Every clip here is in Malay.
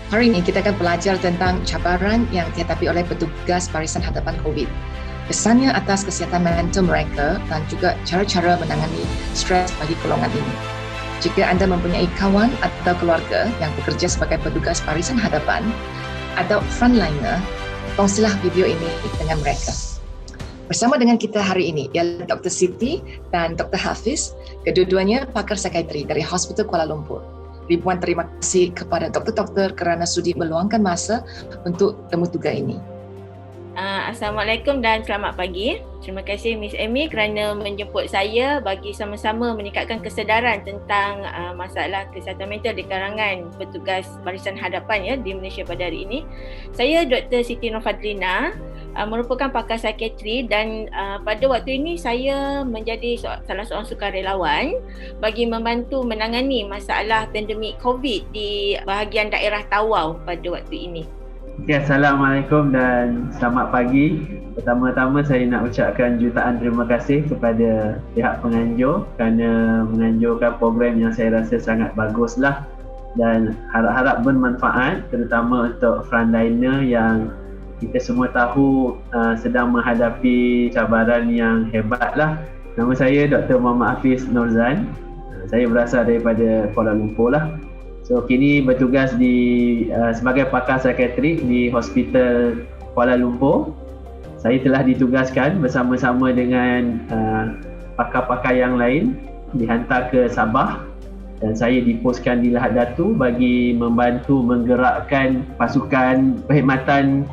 Hari ini kita akan belajar tentang cabaran yang dihadapi oleh petugas barisan hadapan COVID. Kesannya atas kesihatan mental mereka dan juga cara-cara menangani stres bagi golongan ini. Jika anda mempunyai kawan atau keluarga yang bekerja sebagai petugas barisan hadapan atau frontliner, kongsilah video ini dengan mereka. Bersama dengan kita hari ini ialah Dr. Siti dan Dr. Hafiz, kedua-duanya pakar psikiatri dari Hospital Kuala Lumpur. Ribuan terima kasih kepada doktor-doktor kerana sudi meluangkan masa untuk temu tugas ini. Assalamualaikum dan selamat pagi. Terima kasih Miss Amy kerana menjemput saya bagi sama-sama meningkatkan kesedaran tentang masalah kesihatan mental di kalangan petugas barisan hadapan di Malaysia pada hari ini. Saya Dr. Siti Nurfadlina, merupakan pakar psikiatri dan pada waktu ini saya menjadi salah seorang sukarelawan bagi membantu menangani masalah pandemik COVID di bahagian daerah Tawau pada waktu ini. Okay, Assalamualaikum dan selamat pagi. Pertama-tama saya nak ucapkan jutaan terima kasih kepada pihak penganjur kerana menganjurkan program yang saya rasa sangat baguslah dan harap-harap bermanfaat, terutama untuk frontliner yang kita semua tahu sedang menghadapi cabaran yang hebatlah. Nama saya Dr. Muhammad Hafiz Norzan. Saya berasal daripada Kuala Lumpur lah. So kini bertugas sebagai pakar psikiatrik di Hospital Kuala Lumpur. Saya telah ditugaskan bersama-sama dengan pakar-pakar yang lain dihantar ke Sabah dan saya dipostkan di Lahad Datu bagi membantu menggerakkan pasukan perkhidmatan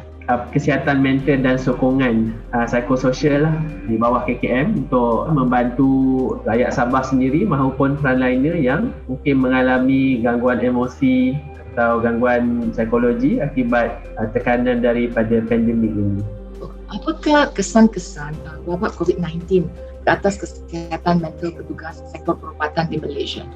kesihatan mental dan sokongan psikososial di bawah KKM untuk membantu rakyat Sabah sendiri maupun frontliner yang mungkin mengalami gangguan emosi atau gangguan psikologi akibat tekanan daripada pandemik ini. Apakah kesan-kesan wabak COVID-19 ke atas kesihatan mental petugas sektor perubatan di Malaysia?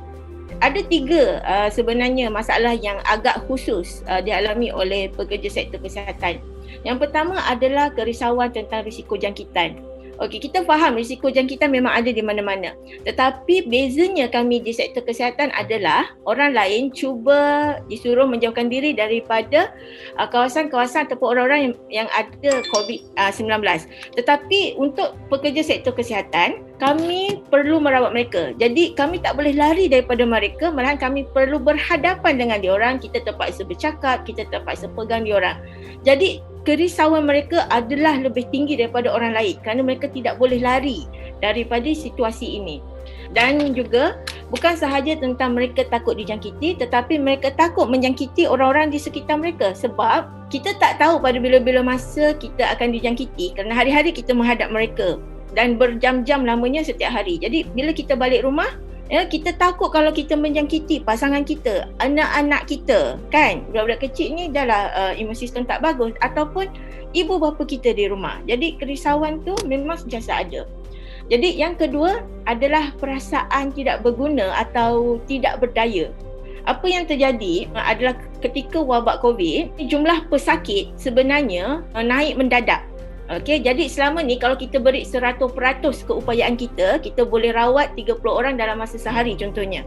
Ada tiga sebenarnya masalah yang agak khusus dialami oleh pekerja sektor kesihatan. Yang pertama adalah kerisauan tentang risiko jangkitan. Okey, kita faham risiko jangkitan memang ada di mana-mana. Tetapi bezanya kami di sektor kesihatan adalah orang lain cuba disuruh menjauhkan diri daripada kawasan-kawasan ataupun orang-orang yang ada COVID-19. Tetapi untuk pekerja sektor kesihatan, kami perlu merawat mereka. Jadi kami tak boleh lari daripada mereka, malahan kami perlu berhadapan dengan diorang. Kita terpaksa bercakap, kita terpaksa pegang diorang. Jadi kerisauan mereka adalah lebih tinggi daripada orang lain kerana mereka tidak boleh lari daripada situasi ini. Dan juga bukan sahaja tentang mereka takut dijangkiti, tetapi mereka takut menjangkiti orang-orang di sekitar mereka sebab kita tak tahu pada bila-bila masa kita akan dijangkiti kerana hari-hari kita menghadap mereka dan berjam-jam lamanya setiap hari. Jadi bila kita balik rumah, kita takut kalau kita menjangkiti pasangan kita, anak-anak kita, kan? Budak-budak kecil ni dah imun sistem tak bagus ataupun ibu bapa kita di rumah. Jadi kerisauan tu memang sentiasa ada. Jadi yang kedua adalah perasaan tidak berguna atau tidak berdaya. Apa yang terjadi adalah ketika wabak COVID, jumlah pesakit sebenarnya naik mendadak. Okey, jadi selama ni kalau kita beri 100% keupayaan kita boleh rawat 30 orang dalam masa sehari contohnya.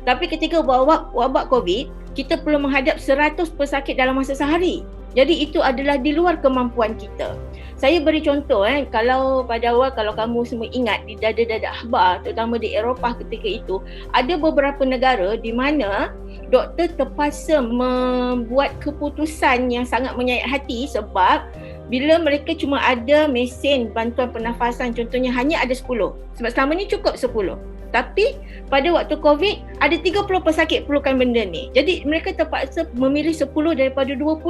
Tapi ketika wabak COVID, kita perlu menghadap 100 pesakit dalam masa sehari. Jadi itu adalah di luar kemampuan kita. Saya beri contoh kalau pada awal kalau kamu semua ingat di dada-dada akhbar terutama di Eropah ketika itu, ada beberapa negara di mana doktor terpaksa membuat keputusan yang sangat menyayat hati sebab bila mereka cuma ada mesin bantuan pernafasan contohnya hanya ada 10. Sebab selama ni cukup 10. Tapi pada waktu COVID ada 30 pesakit perlukan benda ni. Jadi mereka terpaksa memilih 10 daripada 20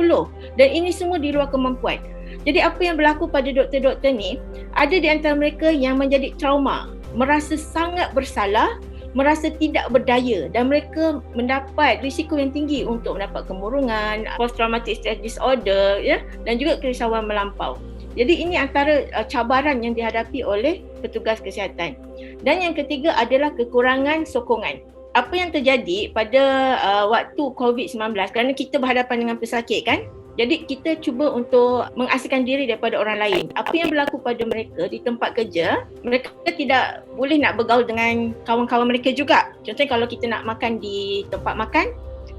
dan ini semua di luar kemampuan. Jadi apa yang berlaku pada doktor-doktor ni, ada di antara mereka yang menjadi trauma, merasa sangat bersalah, merasa tidak berdaya dan mereka mendapat risiko yang tinggi untuk mendapat kemurungan, post traumatic stress disorder dan juga kerisauan melampau. Jadi ini antara cabaran yang dihadapi oleh petugas kesihatan. Dan yang ketiga adalah kekurangan sokongan. Apa yang terjadi pada waktu COVID-19 kerana kita berhadapan dengan pesakit kan? Jadi kita cuba untuk mengasingkan diri daripada orang lain. Apa yang berlaku pada mereka di tempat kerja, mereka tidak boleh nak bergaul dengan kawan-kawan mereka juga. Contohnya kalau kita nak makan di tempat makan,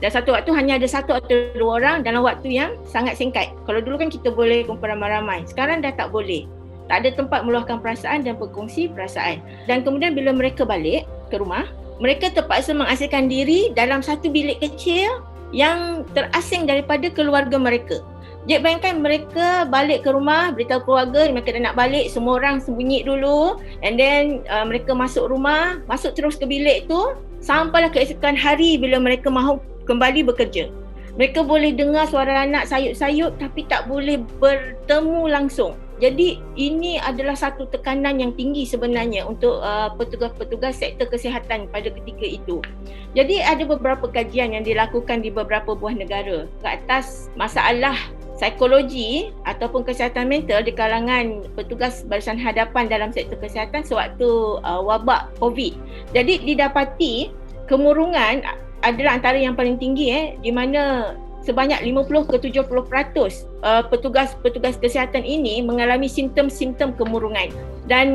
Dan satu waktu hanya ada satu atau dua orang dalam waktu yang sangat singkat. Kalau dulu kan kita boleh kumpul ramai-ramai. Sekarang dah tak boleh. Tak ada tempat meluahkan perasaan dan berkongsi perasaan. Dan kemudian bila mereka balik ke rumah, mereka terpaksa mengasingkan diri dalam satu bilik kecil yang terasing daripada keluarga mereka. Jadi bayangkan mereka balik ke rumah, beritahu keluarga mereka dah nak balik, semua orang sembunyi dulu, and then mereka masuk rumah, masuk terus ke bilik tu sampailah keesokan hari bila mereka mahu kembali bekerja. Mereka boleh dengar suara anak sayup-sayup tapi tak boleh bertemu langsung. Jadi ini adalah satu tekanan yang tinggi sebenarnya untuk petugas-petugas sektor kesihatan pada ketika itu. Jadi ada beberapa kajian yang dilakukan di beberapa buah negara ke atas masalah psikologi ataupun kesihatan mental di kalangan petugas barisan hadapan dalam sektor kesihatan sewaktu wabak COVID. Jadi didapati kemurungan adalah antara yang paling tinggi di mana sebanyak 50 ke 70% petugas kesihatan ini mengalami simptom-simptom kemurungan, dan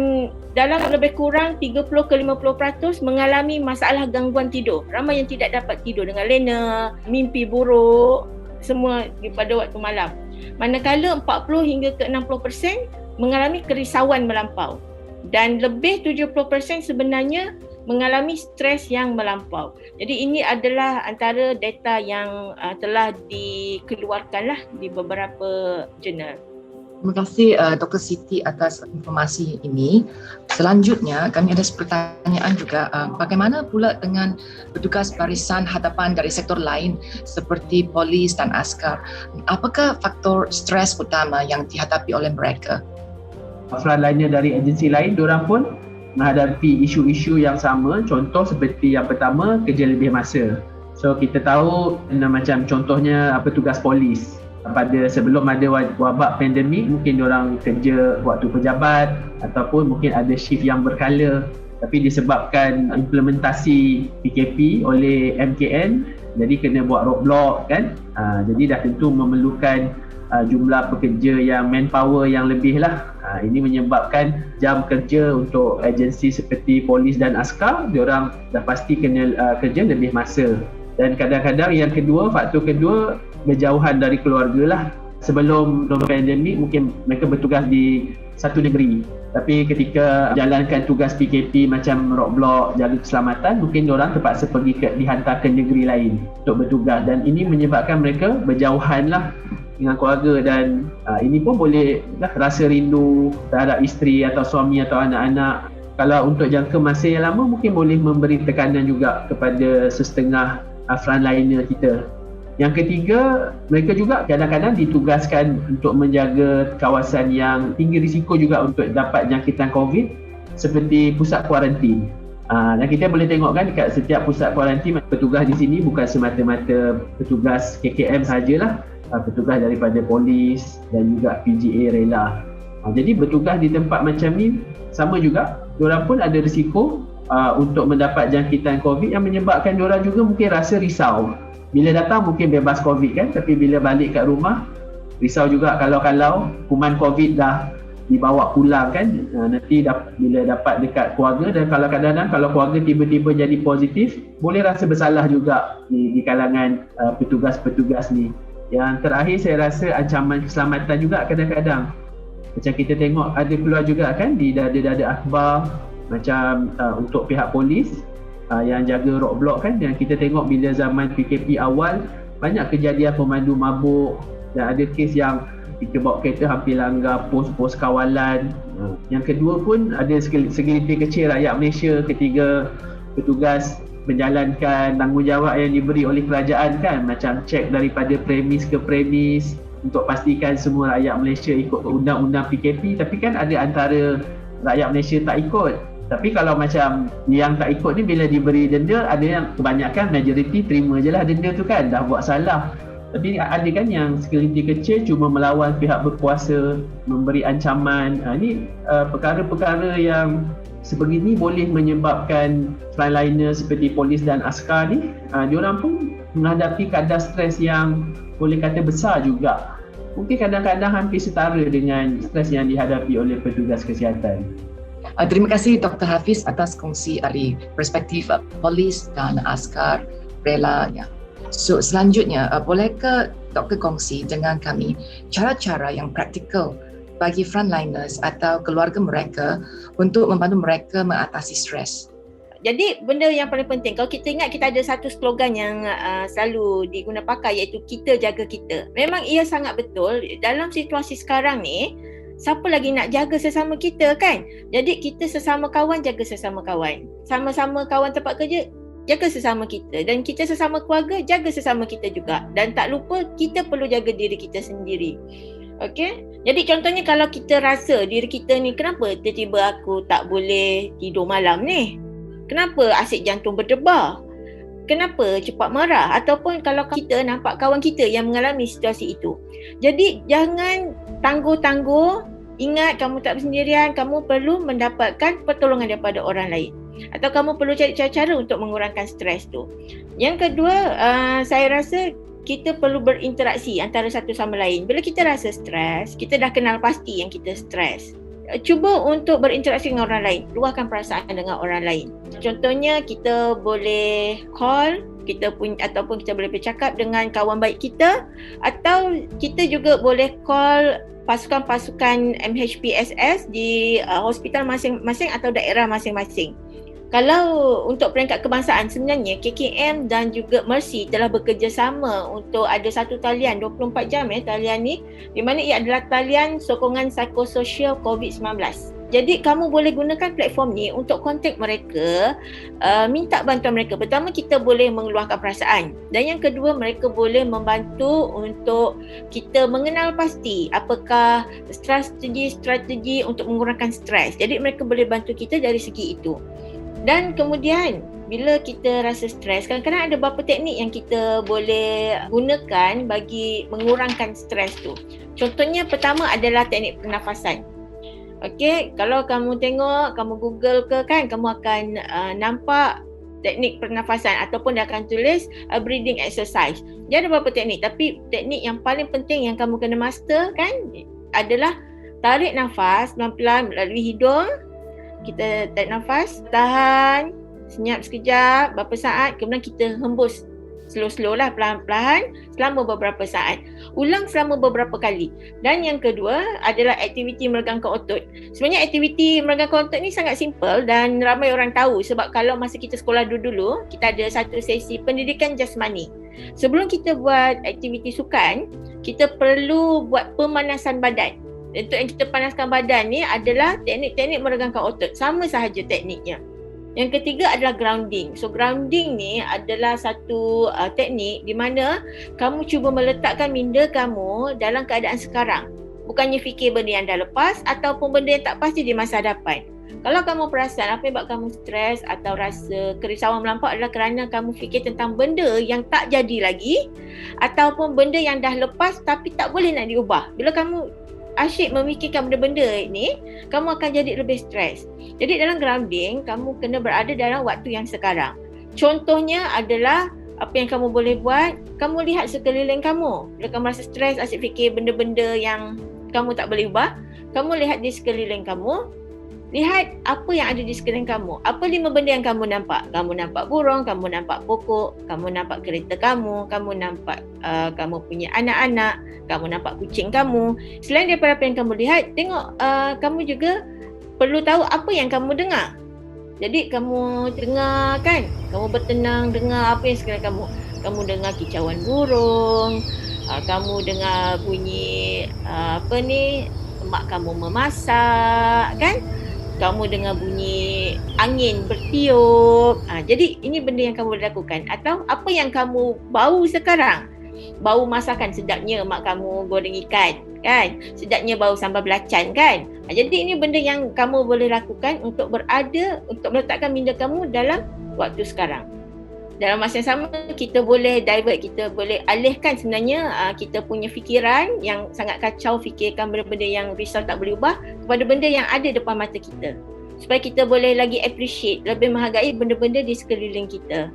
dalam lebih kurang 30 ke 50% mengalami masalah gangguan tidur. Ramai yang tidak dapat tidur dengan lena, mimpi buruk, semua pada waktu malam. Manakala 40 hingga ke 60% mengalami kerisauan melampau, dan lebih 70% sebenarnya mengalami stres yang melampau. Jadi ini adalah antara data yang telah dikeluarkanlah di beberapa jurnal. Terima kasih Dr. Siti atas informasi ini. Selanjutnya kami ada pertanyaan juga, bagaimana pula dengan petugas barisan hadapan dari sektor lain seperti polis dan askar? Apakah faktor stres utama yang dihadapi oleh mereka? Frontliner dari agensi lain, diorang pun menghadapi isu-isu yang sama. Contoh seperti yang pertama, kerja lebih masa. So kita tahu macam contohnya petugas polis. Pada sebelum ada wabak pandemik, mungkin diorang kerja waktu pejabat ataupun mungkin ada shift yang berkala, tapi disebabkan implementasi PKP oleh MKN, jadi kena buat roadblock kan. Jadi dah tentu memerlukan jumlah pekerja yang manpower yang lebih lah. Ini menyebabkan jam kerja untuk agensi seperti polis dan askar, diorang dah pasti kena kerja lebih masa. Dan kadang-kadang yang kedua, faktor kedua, berjauhan dari keluarga lah. Sebelum pandemik mungkin mereka bertugas di satu negeri, tapi ketika jalankan tugas PKP macam roadblock, jaga keselamatan, mungkin diorang terpaksa dihantar ke negeri lain untuk bertugas, dan ini menyebabkan mereka berjauhan lah dengan keluarga, dan ini pun boleh rasa rindu terhadap isteri atau suami atau anak-anak. Kalau untuk jangka masa yang lama, mungkin boleh memberi tekanan juga kepada sesetengah frontliner kita. Yang ketiga, mereka juga kadang-kadang ditugaskan untuk menjaga kawasan yang tinggi risiko juga untuk dapat jangkitan COVID, seperti pusat kuarantin. Dan kita boleh tengok kan dekat setiap pusat kuarantin, petugas di sini bukan semata-mata petugas KKM sajalah, petugas daripada polis dan juga PGA rela. Jadi bertugas di tempat macam ni sama juga, diorang pun ada risiko untuk mendapat jangkitan COVID yang menyebabkan diorang juga mungkin rasa risau. Bila datang mungkin bebas COVID kan, tapi bila balik kat rumah risau juga kalau kuman COVID dah dibawa pulang kan, nanti bila dapat dekat keluarga, dan kalau kadang-kadang kalau keluarga tiba-tiba jadi positif, boleh rasa bersalah juga di kalangan petugas-petugas ni. Yang terakhir saya rasa ancaman keselamatan juga kadang-kadang. Macam kita tengok ada keluar juga kan di dada-dada akhbar macam untuk pihak polis yang jaga roadblock kan, yang kita tengok bila zaman PKP awal banyak kejadian pemandu mabuk, dan ada kes yang kita bawa kereta hampir langgar pos-pos kawalan. Yang kedua pun ada segelintir kecil rakyat Malaysia ketika petugas menjalankan tanggungjawab yang diberi oleh kerajaan kan, macam cek daripada premis ke premis untuk pastikan semua rakyat Malaysia ikut undang-undang PKP, tapi kan ada antara rakyat Malaysia tak ikut. Tapi kalau macam yang tak ikut ni, bila diberi denda, ada yang kebanyakan majoriti terima je lah denda tu kan, dah buat salah. Tapi ada kan yang segelintir kecil cuma melawan pihak berkuasa, memberi ancaman. Ini perkara-perkara yang sebegini boleh menyebabkan frontliner seperti polis dan askar ni, diorang pun menghadapi kadar stres yang boleh kata besar juga. Mungkin kadang-kadang hampir setara dengan stres yang dihadapi oleh petugas kesihatan. Terima kasih Dr. Hafiz atas kongsi dari perspektif polis dan askar rela. So selanjutnya, bolehkah Dr. kongsi dengan kami cara-cara yang praktikal bagi frontliners atau keluarga mereka untuk membantu mereka mengatasi stres? Jadi benda yang paling penting, kalau kita ingat kita ada satu slogan yang selalu diguna pakai, iaitu kita jaga kita. Memang ia sangat betul. Dalam situasi sekarang ni, siapa lagi nak jaga sesama kita kan? Jadi kita sesama kawan, jaga sesama kawan. Sama-sama kawan tempat kerja, jaga sesama kita. Dan kita sesama keluarga, jaga sesama kita juga. Dan tak lupa, kita perlu jaga diri kita sendiri. Okey? Jadi contohnya kalau kita rasa diri kita ni, kenapa tiba-tiba aku tak boleh tidur malam ni? Kenapa asyik jantung berdebar? Kenapa cepat marah? Ataupun kalau kita nampak kawan kita yang mengalami situasi itu. Jadi jangan tangguh-tangguh. Ingat kamu tak bersendirian. Kamu perlu mendapatkan pertolongan daripada orang lain. Atau kamu perlu cari cara-cara untuk mengurangkan stres tu. Yang kedua, saya rasa kita perlu berinteraksi antara satu sama lain. Bila kita rasa stres, kita dah kenal pasti yang kita stres. Cuba untuk berinteraksi dengan orang lain, luahkan perasaan dengan orang lain. Contohnya kita boleh call, ataupun kita boleh bercakap dengan kawan baik kita, atau kita juga boleh call pasukan-pasukan MHPSS di hospital masing-masing atau daerah masing-masing. Kalau untuk peringkat kebangsaan, sebenarnya KKM dan juga Mercy telah bekerjasama untuk ada satu talian 24 jam talian ni, di mana ia adalah talian sokongan psikososial COVID-19. Jadi kamu boleh gunakan platform ni untuk kontak mereka, minta bantuan mereka. Pertama, kita boleh mengeluarkan perasaan, dan yang kedua, mereka boleh membantu untuk kita mengenal pasti apakah strategi untuk mengurangkan stres. Jadi mereka boleh bantu kita dari segi itu. Dan kemudian bila kita rasa stres, kadang-kadang ada beberapa teknik yang kita boleh gunakan bagi mengurangkan stres tu. Contohnya pertama adalah teknik pernafasan. Okey, kalau kamu tengok, kamu Google ke kan, kamu akan nampak teknik pernafasan ataupun dia akan tulis breathing exercise. Dia ada beberapa teknik, tapi teknik yang paling penting yang kamu kena master kan adalah tarik nafas pelan-pelan melalui hidung. Kita tarik nafas, tahan, senyap sekejap, beberapa saat, kemudian kita hembus slow-slow lah, perlahan-lahan selama beberapa saat. Ulang selama beberapa kali. Dan yang kedua adalah aktiviti meregangkan otot. Sebenarnya aktiviti meregangkan otot ni sangat simple dan ramai orang tahu, sebab kalau masa kita sekolah dulu, kita ada satu sesi pendidikan jasmani. Sebelum kita buat aktiviti sukan, kita perlu buat pemanasan badan. Untuk yang kita panaskan badan ni adalah teknik-teknik meregangkan otot. Sama sahaja tekniknya. Yang ketiga adalah grounding. So grounding ni adalah satu teknik di mana kamu cuba meletakkan minda kamu dalam keadaan sekarang. Bukannya fikir benda yang dah lepas ataupun benda yang tak pasti di masa hadapan. Kalau kamu perasan apa yang buat kamu stres atau rasa kerisauan melampau adalah kerana kamu fikir tentang benda yang tak jadi lagi ataupun benda yang dah lepas tapi tak boleh nak diubah. Bila kamu asyik memikirkan benda-benda ni, kamu akan jadi lebih stres. Jadi dalam grounding, kamu kena berada dalam waktu yang sekarang. Contohnya adalah apa yang kamu boleh buat, kamu lihat sekeliling kamu. Bila kamu rasa stres, asyik fikir benda-benda yang kamu tak boleh ubah, kamu lihat di sekeliling kamu. Lihat apa yang ada di sekeliling kamu. Apa 5 benda yang kamu nampak? Kamu nampak burung, kamu nampak pokok, kamu nampak kereta kamu nampak kamu punya anak-anak, kamu nampak kucing kamu. Selain daripada apa yang kamu lihat, tengok kamu juga perlu tahu apa yang kamu dengar. Jadi kamu dengar kan, kamu bertenang dengar apa yang sekeliling kamu. Kamu dengar kicauan burung, kamu dengar bunyi mak kamu memasak kan. Kamu dengar bunyi angin bertiup. Jadi ini benda yang kamu boleh lakukan. Atau apa yang kamu bau sekarang. Bau masakan, sedapnya mak kamu goreng ikan kan. Sedapnya bau sambal belacan kan. Jadi ini benda yang kamu boleh lakukan untuk berada, untuk meletakkan minda kamu dalam waktu sekarang. Dalam masa yang sama, kita boleh divert, kita boleh alihkan sebenarnya kita punya fikiran yang sangat kacau, fikirkan benda-benda yang risau tak boleh ubah kepada benda yang ada depan mata kita. Supaya kita boleh lagi appreciate, lebih menghargai benda-benda di sekeliling kita.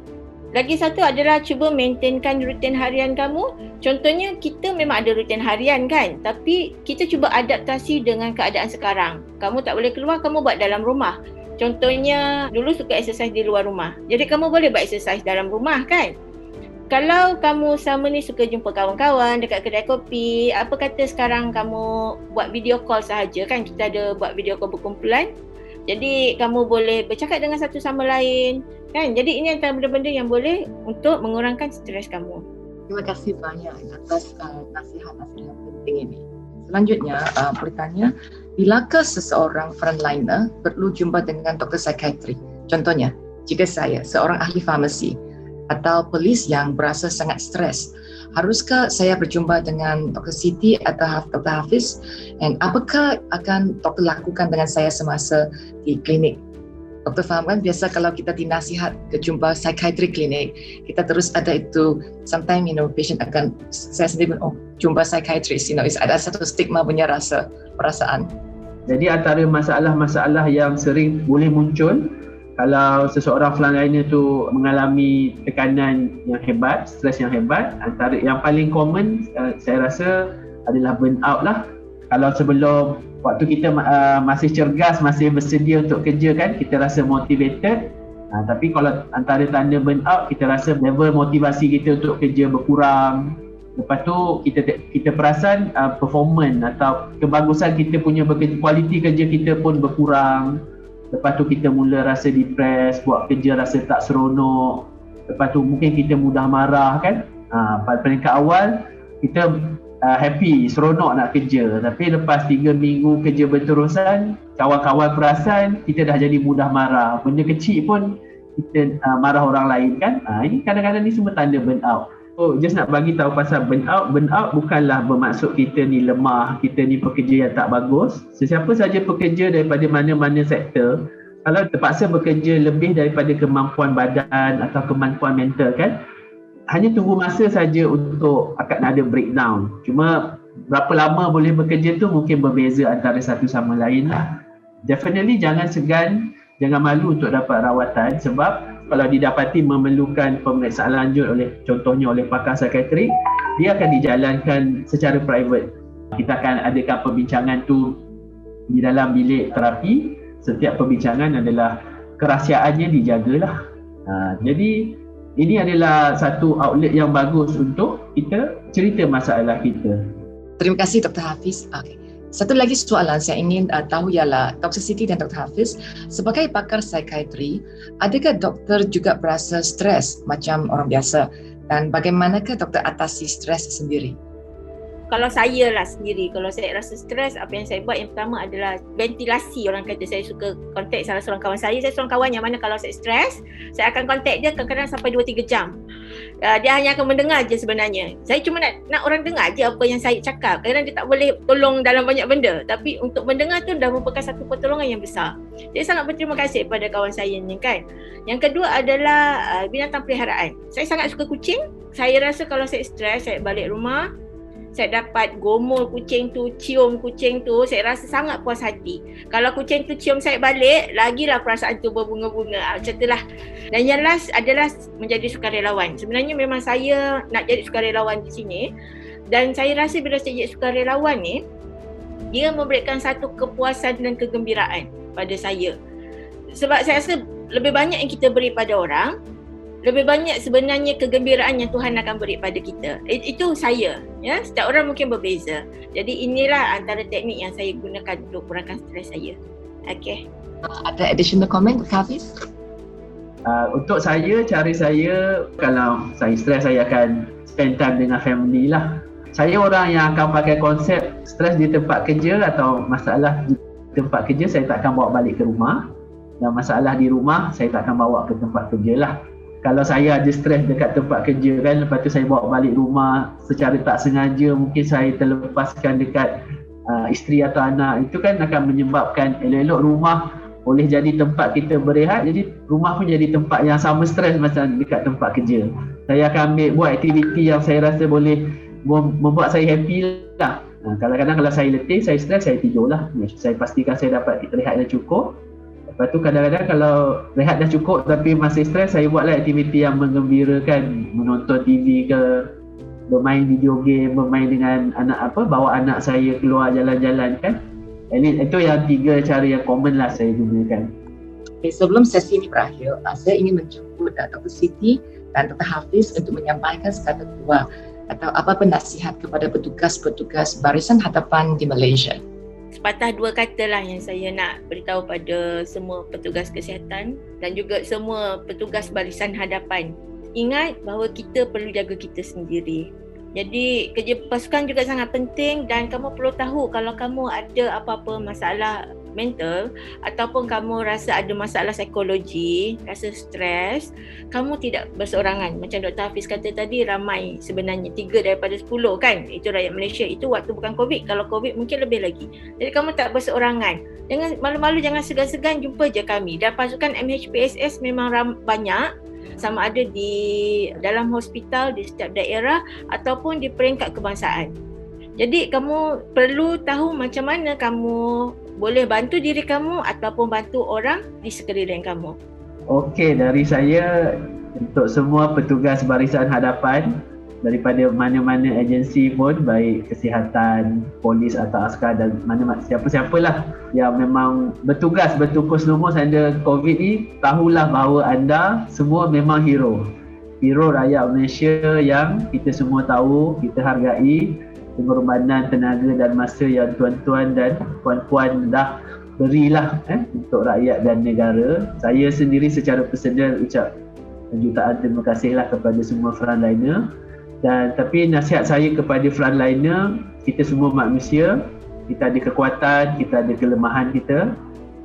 Lagi satu adalah cuba maintainkan rutin harian kamu. Contohnya kita memang ada rutin harian kan, tapi kita cuba adaptasi dengan keadaan sekarang. Kamu tak boleh keluar, kamu buat dalam rumah. Contohnya dulu suka exercise di luar rumah. Jadi kamu boleh buat exercise dalam rumah kan. Kalau kamu sama ni suka jumpa kawan-kawan dekat kedai kopi, apa kata sekarang kamu buat video call sahaja kan? Kita ada buat video call berkumpulan. Jadi kamu boleh bercakap dengan satu sama lain kan? Jadi ini antara benda-benda yang boleh untuk mengurangkan stres kamu. Terima kasih banyak atas nasihat-nasihat yang penting ini. Selanjutnya, boleh tanya, bilakah seseorang frontliner perlu jumpa dengan doktor psikiatri? Contohnya, jika saya seorang ahli farmasi atau polis yang berasa sangat stres, haruskah saya berjumpa dengan Dr. Siti atau Dr. Hafiz? Dan apakah akan doktor lakukan dengan saya semasa di klinik? Doktor faham kan, biasa kalau kita dinasihat ke jumpa psikiatri klinik, kita terus ada itu, sometimes patient akan, saya sendiri jumpa psikiatris, ada satu stigma punya perasaan. Jadi antara masalah-masalah yang sering boleh muncul kalau seseorang frontliner tu mengalami tekanan yang hebat, stres yang hebat, antara yang paling common saya rasa adalah burnout lah. Kalau sebelum waktu kita masih cergas, masih bersedia untuk kerja kan, kita rasa motivated. Tapi kalau antara tanda burnout, kita rasa level motivasi kita untuk kerja berkurang. Lepas tu kita perasan performance atau kebagusan kita punya bekerja, kualiti kerja kita pun berkurang. Lepas tu kita mula rasa depres, buat kerja rasa tak seronok. Lepas tu mungkin kita mudah marah kan. Pada peringkat awal kita happy, seronok nak kerja. Tapi lepas 3 minggu kerja berterusan, kawan-kawan perasan kita dah jadi mudah marah. Benda kecil pun kita marah orang lain kan. Ini kadang-kadang ni semua tanda burnout. Just nak bagi tahu pasal burnout. Burnout bukanlah bermaksud kita ni lemah, kita ni pekerja yang tak bagus. Sesiapa saja pekerja daripada mana-mana sektor, kalau terpaksa bekerja lebih daripada kemampuan badan atau kemampuan mental kan, hanya tunggu masa saja untuk akan ada breakdown. Cuma berapa lama boleh bekerja tu mungkin berbeza antara satu sama lain lah. Definitely jangan segan, jangan malu untuk dapat rawatan, sebab kalau didapati memerlukan pemeriksaan lanjut contohnya oleh pakar psikiatrik, dia akan dijalankan secara private. Kita akan adakan perbincangan tu di dalam bilik terapi. Setiap perbincangan adalah kerahsiaannya dijagalah. Jadi ini adalah satu outlet yang bagus untuk kita cerita masalah kita. Terima kasih Dr. Hafiz. Satu lagi soalan saya ingin tahu ialah Dr. Siti dan Dr. Hafiz, sebagai pakar psikiatri, adakah doktor juga berasa stres macam orang biasa? Dan bagaimanakah doktor atasi stres sendiri? Kalau saya lah sendiri, kalau saya rasa stres, apa yang saya buat yang pertama adalah ventilasi. Orang kata saya suka kontak salah seorang kawan saya. Saya seorang kawan yang mana kalau saya stres, saya akan kontak dia kadang-kadang sampai 2-3 jam. Dia hanya akan mendengar je sebenarnya. Saya cuma nak orang dengar je apa yang saya cakap. Kadang-kadang dia tak boleh tolong dalam banyak benda. Tapi untuk mendengar tu dah merupakan satu pertolongan yang besar. Saya sangat berterima kasih kepada kawan saya ni kan. Yang kedua adalah binatang peliharaan. Saya sangat suka kucing. Saya rasa kalau saya stres, saya balik rumah, saya dapat gomol kucing tu, cium kucing tu, saya rasa sangat puas hati. Kalau kucing tu cium saya balik, lagilah perasaan tu berbunga-bunga. Macam itulah. Dan yang last adalah menjadi sukarelawan. Sebenarnya memang saya nak jadi sukarelawan di sini. Dan saya rasa bila saya jadi sukarelawan ni, dia memberikan satu kepuasan dan kegembiraan pada saya. Sebab saya rasa lebih banyak yang kita beri pada orang, lebih banyak sebenarnya kegembiraan yang Tuhan akan beri pada kita. Itu saya. Ya, setiap orang mungkin berbeza. Jadi inilah antara teknik yang saya gunakan untuk kurangkan stres saya. Okay. Ada additional comment, Hafiz? Untuk saya, cara saya, kalau saya stres, saya akan spend time dengan family lah. Saya orang yang akan pakai konsep stres di tempat kerja atau masalah di tempat kerja, saya tak akan bawa balik ke rumah. Dan masalah di rumah, saya tak akan bawa ke tempat kerja lah. Kalau saya ada stres dekat tempat kerja kan, lepas tu saya bawa balik rumah secara tak sengaja, mungkin saya terlepaskan dekat isteri atau anak, itu kan akan menyebabkan elok-elok rumah boleh jadi tempat kita berehat, jadi rumah pun jadi tempat yang sama stres macam dekat tempat kerja. Saya akan buat aktiviti yang saya rasa boleh membuat saya happy lah. Kadang-kadang kalau saya letih, saya stres, saya tidur lah. Saya pastikan saya dapat rehat yang cukup. Lepas tu kadang-kadang kalau rehat dah cukup tapi masih stres, saya buatlah aktiviti yang menggembirakan, menonton TV ke, bermain video game, bermain dengan bawa anak saya keluar jalan-jalan kan. Itu yang 3 cara yang common lah saya gunakan. Sebelum sesi ini berakhir, saya ingin menjemput Dr. Siti dan Dr. Hafiz untuk menyampaikan sekata dua atau apa nasihat kepada petugas-petugas barisan hadapan di Malaysia. Sepatah dua kata lah yang saya nak beritahu pada semua petugas kesihatan dan juga semua petugas barisan hadapan. Ingat bahawa kita perlu jaga kita sendiri. Jadi kerja pasukan juga sangat penting dan kamu perlu tahu kalau kamu ada apa-apa masalah mental ataupun kamu rasa ada masalah psikologi, rasa stres, kamu tidak berseorangan. Macam Dr. Hafiz kata tadi, ramai sebenarnya 3 daripada 10 kan, itu rakyat Malaysia. Itu waktu bukan COVID, kalau COVID mungkin lebih lagi. Jadi kamu tak berseorangan. Jangan malu-malu, jangan segan-segan, jumpa je kami. Dan pasukan MHPSS memang banyak, sama ada di dalam hospital di setiap daerah ataupun di peringkat kebangsaan. Jadi kamu perlu tahu macam mana kamu boleh bantu diri kamu ataupun bantu orang di sekeliling kamu. Okey, dari saya untuk semua petugas barisan hadapan daripada mana-mana agensi pun, baik kesihatan, polis atau askar dan mana-mana siapa-siapalah yang memang bertugas bertukus lumus under COVID ni, tahulah bahawa anda semua memang hero rakyat Malaysia yang kita semua tahu, kita hargai pengorbanan tenaga dan masa yang tuan-tuan dan puan-puan dah berilah untuk rakyat dan negara. Saya sendiri secara personal ucap jutaan terima kasihlah kepada semua frontliner. Dan tapi nasihat saya kepada frontliner, kita semua manusia, kita ada kekuatan, kita ada kelemahan kita.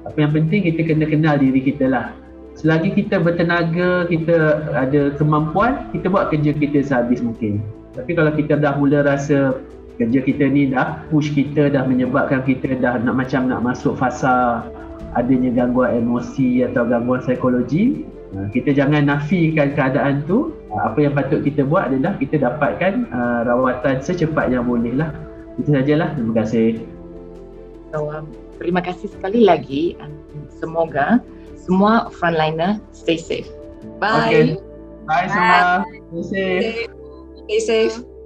Apa yang penting kita kena kenal diri kita lah. Selagi kita bertenaga, kita ada kemampuan, kita buat kerja kita sehabis mungkin. Tapi kalau kita dah mula rasa kerja kita ni dah push kita, dah menyebabkan kita dah nak masuk fasa adanya gangguan emosi atau gangguan psikologi, kita jangan nafikan keadaan tu. Apa yang patut kita buat adalah kita dapatkan rawatan secepat yang boleh lah. Itu sajalah. Terima kasih. Terima kasih sekali lagi. Semoga semua frontliner stay safe. Bye. Okay. Bye semua. Stay safe. Stay safe.